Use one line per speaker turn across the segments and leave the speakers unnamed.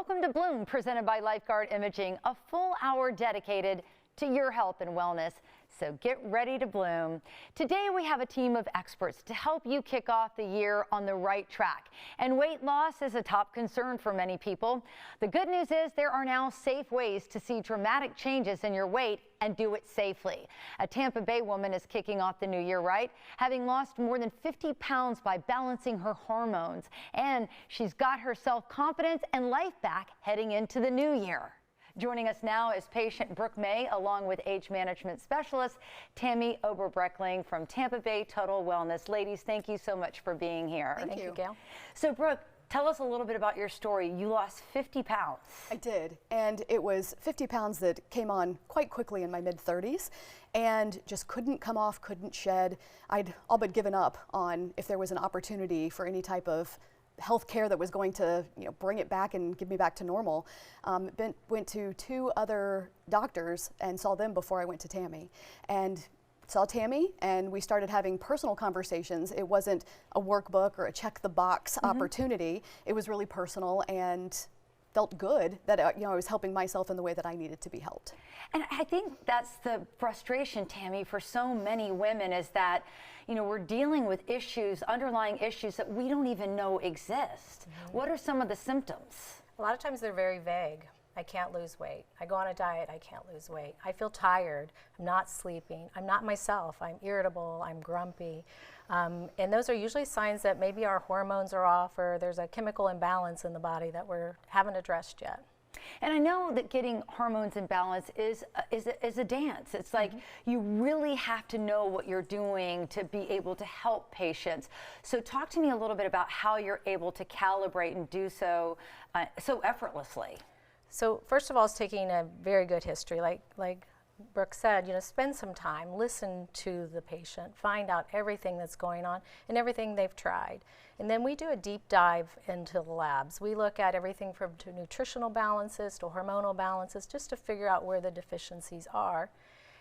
Welcome to Bloom, presented by Lifeguard Imaging, a full hour dedicated to your health and wellness. So get ready to bloom. Today we have a team of experts to help you kick off the year on the right track. And weight loss is a top concern for many people. The good news is there are now safe ways to see dramatic changes in your weight and do it safely. A Tampa Bay woman is kicking off the new year right, having lost more than 50 pounds by balancing her hormones. And she's got her self-confidence and life back heading into the new year. Joining us now is patient Brooke May, along with age management specialist Tammy Oberbreckling from Tampa Bay Total Wellness. Ladies, thank you so much for being here.
Thank you, Gail.
So, Brooke, tell us a little bit about your story. You lost 50 pounds.
I did, and it was 50 pounds that came on quite quickly in my mid-30s and just couldn't come off, couldn't shed. I'd all but given up on if there was an opportunity for any type of health care that was going to bring it back and give me back to normal. Went to 2 other doctors and saw them before I went to Tammy. And saw Tammy and we started having personal conversations. It wasn't a workbook or a check the box opportunity. It was really personal and felt good that I was helping myself in the way that I needed to be helped.
And I think that's the frustration, Tammy, for so many women, is that we're dealing with issues, underlying issues that we don't even know exist. What are some of the symptoms?
A lot of times they're very vague. I can't lose weight. I go on a diet, I can't lose weight. I feel tired, I'm not sleeping, I'm not myself, I'm irritable, I'm grumpy. And those are usually signs that maybe our hormones are off or there's a chemical imbalance in the body that we haven't addressed yet.
And I know that getting hormones in balance is a dance. It's like you really have to know what you're doing to be able to help patients. So talk to me a little bit about how you're able to calibrate and do so so effortlessly.
So first of all, it's taking a very good history. Like Brooke said, spend some time, listen to the patient, find out everything that's going on and everything they've tried. And then we do a deep dive into the labs. We look at everything from nutritional balances to hormonal balances just to figure out where the deficiencies are.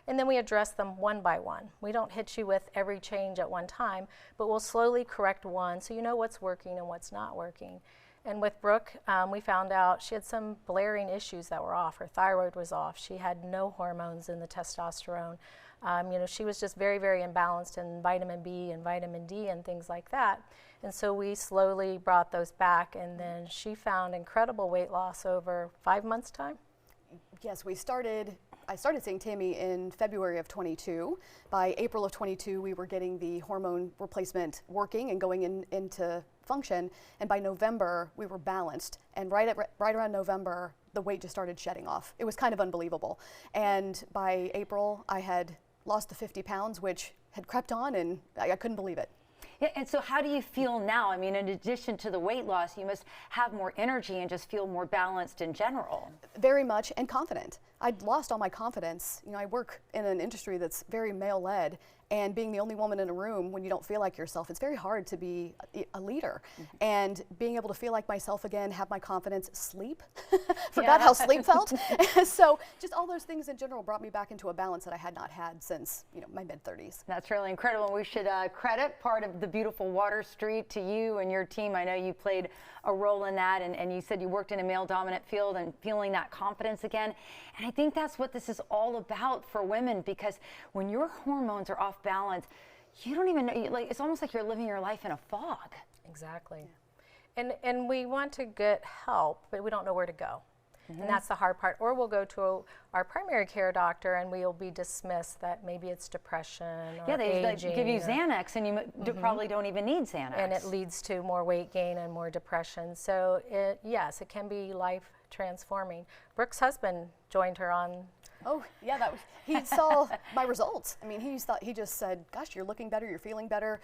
And then we address them one by one. We don't hit you with every change at one time, but we'll slowly correct one so you know what's working and what's not working. And with Brooke, we found out she had some blaring issues that were off. Her thyroid was off. She had no hormones in the testosterone. She was just very, very imbalanced in vitamin B and vitamin D and things like that. And so we slowly brought those back, and then she found incredible weight loss over 5 months' time.
Yes, I started seeing Tammy in February of 22. By April of 22, we were getting the hormone replacement working and going into function. And by November, we were balanced. And right around November, the weight just started shedding off. It was kind of unbelievable. And by April, I had lost the 50 pounds, which had crept on, and I couldn't believe it.
Yeah, and so how do you feel now? I mean, in addition to the weight loss, you must have more energy and just feel more balanced in general.
Very much, and confident. I'd lost all my confidence. I work in an industry that's very male-led, and being the only woman in a room when you don't feel like yourself, it's very hard to be a leader. And being able to feel like myself again, have my confidence, sleep, forgot how sleep felt. So just all those things in general brought me back into a balance that I had not had since my mid-30s.
That's really incredible. And we should credit part of the beautiful Water Street to you and your team. I know you played a role in that, and you said you worked in a male-dominant field and feeling that confidence again. And I think that's what this is all about for women, because when your hormones are off balance, you don't even know, it's almost like you're living your life in a fog.
Exactly. Yeah. And we want to get help, but we don't know where to go. And that's the hard part. Or we'll go to our primary care doctor and we'll be dismissed that maybe it's depression or
they give you Xanax and you probably don't even need Xanax.
And it leads to more weight gain and more depression. So yes, it can be life transforming. Brooke's husband joined her on.
Oh yeah, he saw my results. I mean, he just said, "Gosh, you're looking better. You're feeling better.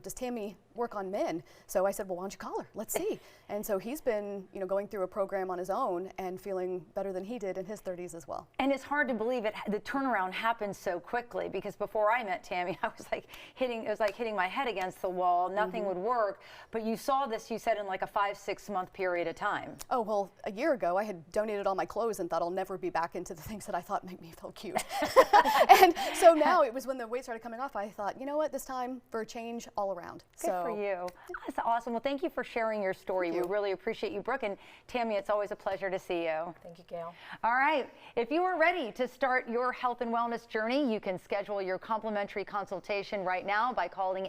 Does Tammy work on men?" So I said, "Well, why don't you call her? Let's see." And so he's been, going through a program on his own and feeling better than he did in his 30s as well.
And it's hard to believe the turnaround happened so quickly, because before I met Tammy, I was like it was like hitting my head against the wall. Nothing would work. But you saw this, you said, in like a 5-6 month period of time.
Oh well, a year ago I had donated all my clothes and thought I'll never be back into the things that I thought thought, make me feel cute. And so now it was when the weight started coming off, I thought, you know what, this time for a change all around.
Good for you. That's awesome. Well, thank you for sharing your story. We really appreciate you, Brooke. And Tammy, it's always a pleasure to see you.
Thank you, Gail.
All right. If you are ready to start your health and wellness journey, you can schedule your complimentary consultation right now by calling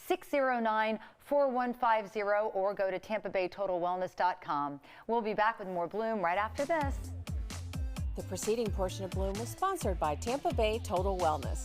813-609-4150 or go to TampaBayTotalWellness.com. We'll be back with more Bloom right after this.
The preceding portion of Bloom was sponsored by Tampa Bay Total Wellness.